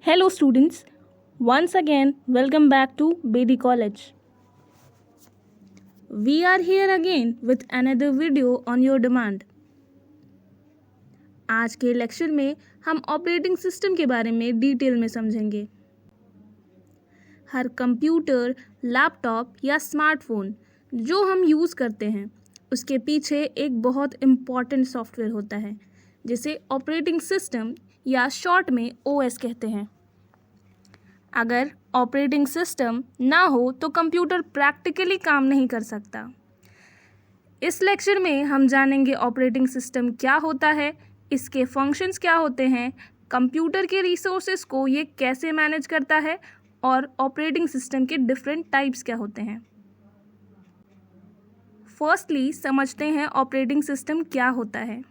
Hello students, once again welcome back to Bedi College. We are here again with another video on your demand. आज के lecture में हम operating system के बारे में detail में समझेंगे. हर कंप्यूटर, लैपटॉप या स्मार्टफोन जो हम यूज़ करते हैं उसके पीछे एक बहुत इम्पॉर्टेंट सॉफ्टवेयर होता है जिसे ऑपरेटिंग सिस्टम या शॉर्ट में OS कहते हैं. अगर ऑपरेटिंग सिस्टम ना हो तो कंप्यूटर प्रैक्टिकली काम नहीं कर सकता. इस लेक्चर में हम जानेंगे ऑपरेटिंग सिस्टम क्या होता है, इसके फंक्शंस क्या होते हैं, कंप्यूटर के रिसोर्सेज को ये कैसे मैनेज करता है और ऑपरेटिंग सिस्टम के डिफरेंट टाइप्स क्या होते हैं. फर्स्टली समझते हैं ऑपरेटिंग सिस्टम क्या होता है.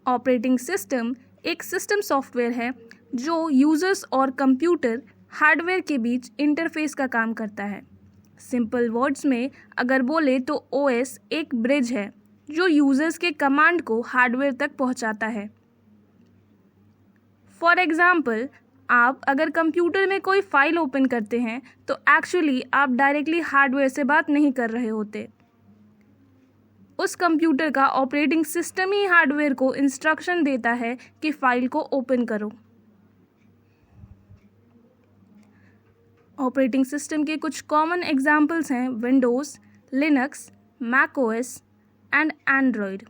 ऑपरेटिंग सिस्टम एक सिस्टम सॉफ्टवेयर है जो यूजर्स और कंप्यूटर हार्डवेयर के बीच इंटरफेस का काम करता है. सिंपल वर्ड्स में अगर बोले तो OS एक ब्रिज है जो यूजर्स के कमांड को हार्डवेयर तक पहुंचाता है. फॉर एग्जाम्पल, आप अगर कंप्यूटर में कोई फाइल ओपन करते हैं तो एक्चुअली आप डायरेक्टली हार्डवेयर से बात नहीं कर रहे होते. उस कंप्यूटर का ऑपरेटिंग सिस्टम ही हार्डवेयर को इंस्ट्रक्शन देता है कि फाइल को ओपन करो. ऑपरेटिंग सिस्टम के कुछ कॉमन एग्जाम्पल्स हैं Windows, Linux, macOS and Android.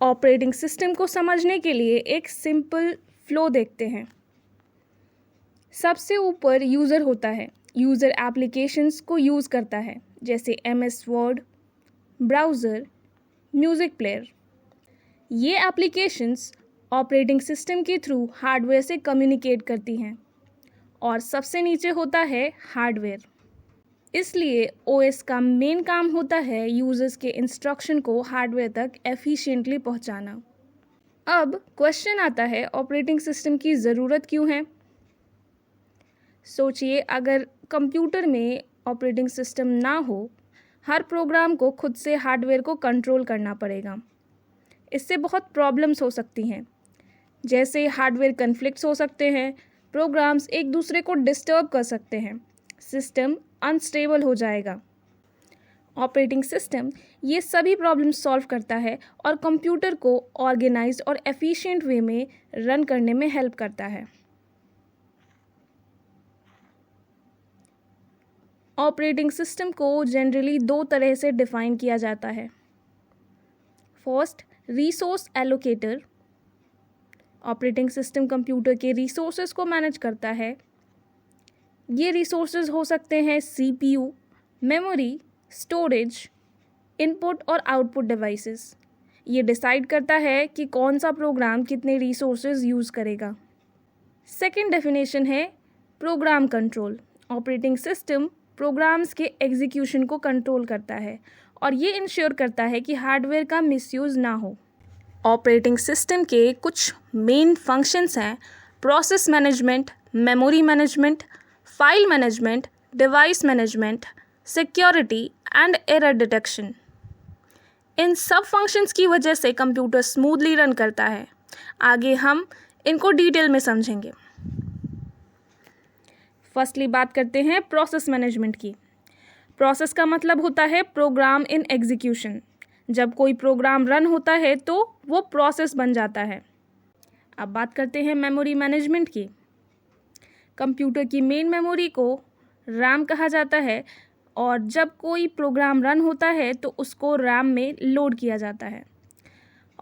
Operating system को समझने के लिए एक सिंपल फ्लो देखते हैं. सबसे ऊपर यूज़र होता है. यूज़र एप्लीकेशंस को यूज़ करता है जैसे MS word, browser, music player. ये एप्लीकेशंस ऑपरेटिंग सिस्टम के थ्रू हार्डवेयर से कम्युनिकेट करती हैं. और सबसे नीचे होता है हार्डवेयर. इसलिए OS का मेन काम होता है यूजर्स के इंस्ट्रक्शन को हार्डवेयर तक एफिशिएंटली पहुंचाना. अब क्वेश्चन आता है ऑपरेटिंग सिस्टम की ज़रूरत क्यों है. सोचिए अगर कंप्यूटर में ऑपरेटिंग सिस्टम ना हो, हर प्रोग्राम को खुद से हार्डवेयर को कंट्रोल करना पड़ेगा. इससे बहुत प्रॉब्लम्स हो सकती हैं, जैसे हार्डवेयर कन्फ्लिक्ट्स हो सकते हैं, प्रोग्राम्स एक दूसरे को डिस्टर्ब कर सकते हैं, सिस्टम अनस्टेबल हो जाएगा. ऑपरेटिंग सिस्टम ये सभी प्रॉब्लम सॉल्व करता है और कंप्यूटर को ऑर्गेनाइज्ड और एफिशिएंट वे में रन करने में हेल्प करता है. ऑपरेटिंग सिस्टम को जनरली दो तरह से डिफाइन किया जाता है. First, resource allocator. Operating system computer के रिसोर्सेज को मैनेज करता है. ये रिसोर्सेज हो सकते हैं CPU, मेमोरी, स्टोरेज, इनपुट और आउटपुट डिवाइसेस. ये डिसाइड करता है कि कौन सा प्रोग्राम कितने रिसोर्सेज यूज़ करेगा. सेकेंड डेफिनेशन है program control. Operating system programs के एग्जीक्यूशन को कंट्रोल करता है और ये इंश्योर करता है कि हार्डवेयर का मिसयूज़ ना हो. ऑपरेटिंग सिस्टम के कुछ मेन फंक्शंस हैं process management, memory management, file management, device management, security and error detection. इन सब फंक्शंस की वजह से कंप्यूटर स्मूथली रन करता है. आगे हम इनको डिटेल में समझेंगे. फर्स्टली बात करते हैं प्रोसेस मैनेजमेंट की. प्रोसेस का मतलब होता है प्रोग्राम इन एग्जीक्यूशन. जब कोई प्रोग्राम रन होता है तो वो प्रोसेस बन जाता है. अब बात करते हैं मेमोरी मैनेजमेंट की. कंप्यूटर की मेन मेमोरी को रैम कहा जाता है और जब कोई प्रोग्राम रन होता है तो उसको रैम में लोड किया जाता है.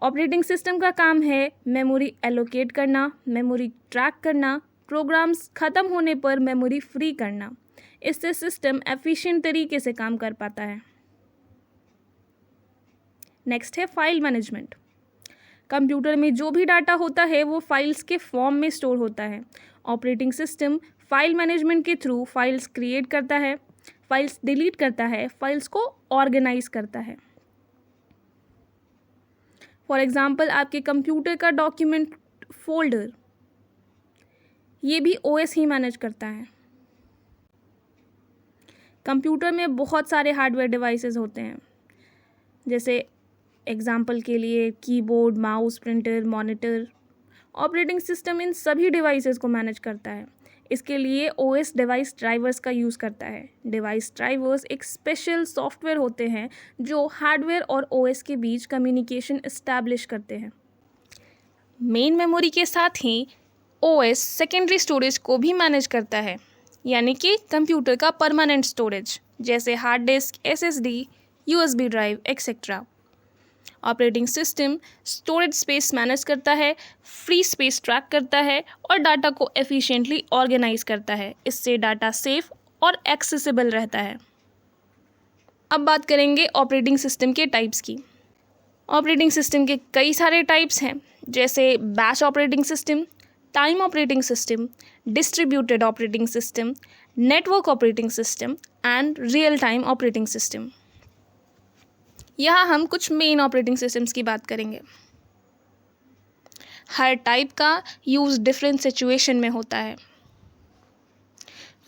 ऑपरेटिंग सिस्टम का काम है मेमोरी एलोकेट करना, मेमोरी ट्रैक करना, प्रोग्राम्स ख़त्म होने पर मेमोरी फ्री करना. इससे सिस्टम एफिशिएंट तरीके से काम कर पाता है. नेक्स्ट है फाइल मैनेजमेंट. कंप्यूटर में जो भी डाटा होता है वो फाइल्स के फॉर्म में स्टोर होता है. ऑपरेटिंग सिस्टम फाइल मैनेजमेंट के थ्रू फाइल्स क्रिएट करता है, फाइल्स डिलीट करता है, फाइल्स को ऑर्गेनाइज करता है. फॉर एग्जांपल, आपके कंप्यूटर का डॉक्यूमेंट फोल्डर ये भी OS ही मैनेज करता है. कंप्यूटर में बहुत सारे हार्डवेयर डिवाइसेस होते हैं, जैसे एग्जाम्पल के लिए keyboard, mouse, printer, monitor. Operating system in सभी डिवाइसेस को मैनेज करता है। इसके लिए ओएस डिवाइस ड्राइवर्स का यूज़ करता है। डिवाइस ड्राइवर्स एक स्पेशल सॉफ्टवेयर होते हैं जो हार्डवेयर और ओएस के बीच कम्युनिकेशन इस्टेब्लिश करते हैं। मेन मेमोरी के साथ ही ओएस सेकेंडरी स्टोरेज को भी मैनेज करता है, यानी कि कंप्यूटर का परमानेंट स्टोरेज जैसे hard disk, SSD, USB drive etcetera. Operating system storage space manage करता है, फ्री स्पेस ट्रैक करता है और डाटा को एफिशिएंटली ऑर्गेनाइज करता है। इससे डाटा सेफ और एक्सेसिबल रहता है। अब बात करेंगे ऑपरेटिंग सिस्टम के टाइप्स की। ऑपरेटिंग सिस्टम के कई सारे टाइप्स हैं, जैसे batch operating system, time operating system, distributed operating system, network operating system and real time operating system. यहाँ हम कुछ मेन ऑपरेटिंग सिस्टम्स की बात करेंगे। हर टाइप का यूज़ डिफरेंट सिचुएशन में होता है।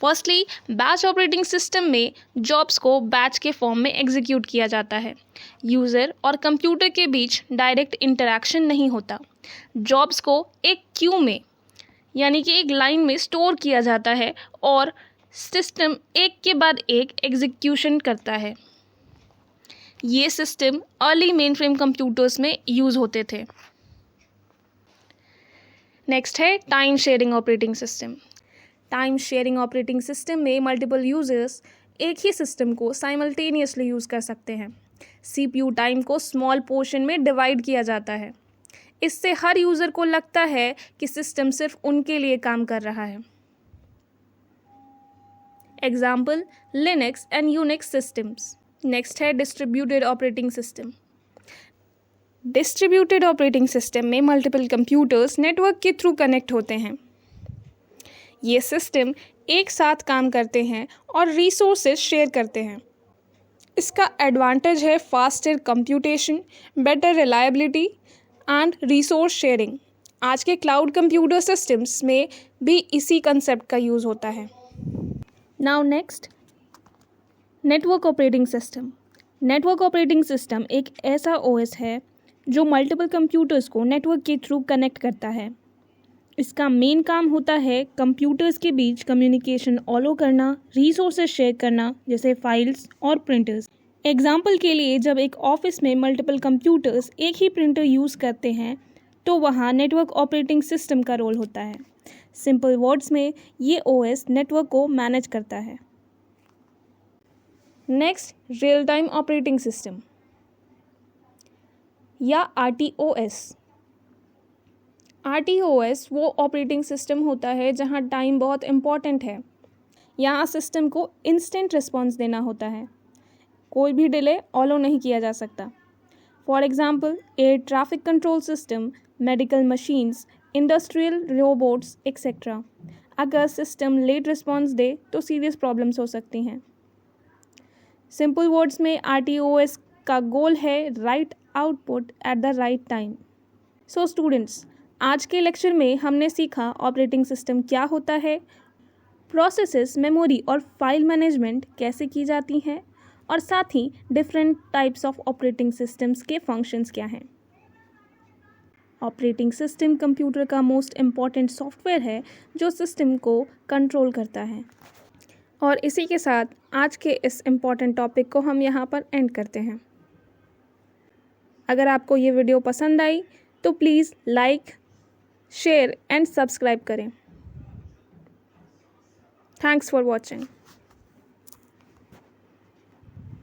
फर्स्टली, बैच ऑपरेटिंग सिस्टम में जॉब्स को बैच के फॉर्म में एग्जीक्यूट किया जाता है। यूज़र और कंप्यूटर के बीच डायरेक्ट इंटरैक्शन नहीं होता। जॉब्स को एक क्यू में, यानी कि एक लाइन में स्टोर किया जाता है और सिस्टम एक के बाद एक एग्जीक्यूशन करता है। ये सिस्टम अर्ली मेनफ्रेम कंप्यूटर्स में यूज़ होते थे। नेक्स्ट है time sharing operating system. Time sharing operating system में मल्टीपल यूजर्स एक ही सिस्टम को साइमल्टेनियसली यूज़ कर सकते हैं। सीपीयू टाइम को स्मॉल पोर्शन में डिवाइड किया जाता है। इससे हर यूज़र को लगता है कि सिस्टम सिर्फ उनके लिए काम कर रहा है। Example, Linux and Unix systems. Next है distributed operating system. Distributed operating system में मल्टीपल कंप्यूटर्स नेटवर्क के थ्रू कनेक्ट होते हैं। ये सिस्टम एक साथ काम करते हैं और रिसोर्सेज शेयर करते हैं। इसका एडवांटेज है faster computation, better reliability and resource sharing. आज के क्लाउड कंप्यूटर सिस्टम्स में भी इसी कंसेप्ट का यूज़ होता है। Now next, network operating system. Network operating system एक ऐसा ओएस है जो मल्टीपल कंप्यूटर्स को नेटवर्क के थ्रू कनेक्ट करता है। इसका मेन काम होता है कंप्यूटर्स के बीच कम्युनिकेशन ऑलो करना, रिसोर्सेज शेयर करना जैसे फाइल्स और प्रिंटर्स। एग्जाम्पल के लिए, जब एक ऑफिस में मल्टीपल कंप्यूटर्स एक ही प्रिंटर यूज़ करते हैं तो वहाँ नेटवर्क ऑपरेटिंग सिस्टम का रोल होता है। सिंपल वर्ड्स में ये ओएस नेटवर्क को मैनेज करता है। Next, real time operating system या आरटीओएस। आरटीओएस वो ऑपरेटिंग सिस्टम होता है जहां टाइम बहुत इम्पॉर्टेंट है। यहाँ सिस्टम को इंस्टेंट रिस्पॉन्स देना होता है। कोई भी डिले ऑलो नहीं किया जा सकता। For example, air traffic control system, medical machines, industrial robots etcetera. अगर सिस्टम लेट रिस्पॉन्स दे तो सीरियस प्रॉब्लम्स हो सकती हैं। सिंपल वर्ड्स में आरटीओएस का गोल है right output at the right time. So students, आज के लेक्चर में हमने सीखा ऑपरेटिंग सिस्टम क्या होता है, प्रोसेसेस, मेमोरी और फाइल मैनेजमेंट कैसे की जाती हैं, और साथ ही different types of operating systems के फंक्शंस क्या हैं। ऑपरेटिंग सिस्टम कंप्यूटर का मोस्ट इम्पॉर्टेंट सॉफ्टवेयर है जो सिस्टम को कंट्रोल करता है। और इसी के साथ आज के इस इम्पॉर्टेंट टॉपिक को हम यहाँ पर एंड करते हैं। अगर आपको ये वीडियो पसंद आई तो please like, share and subscribe करें। Thanks for watching.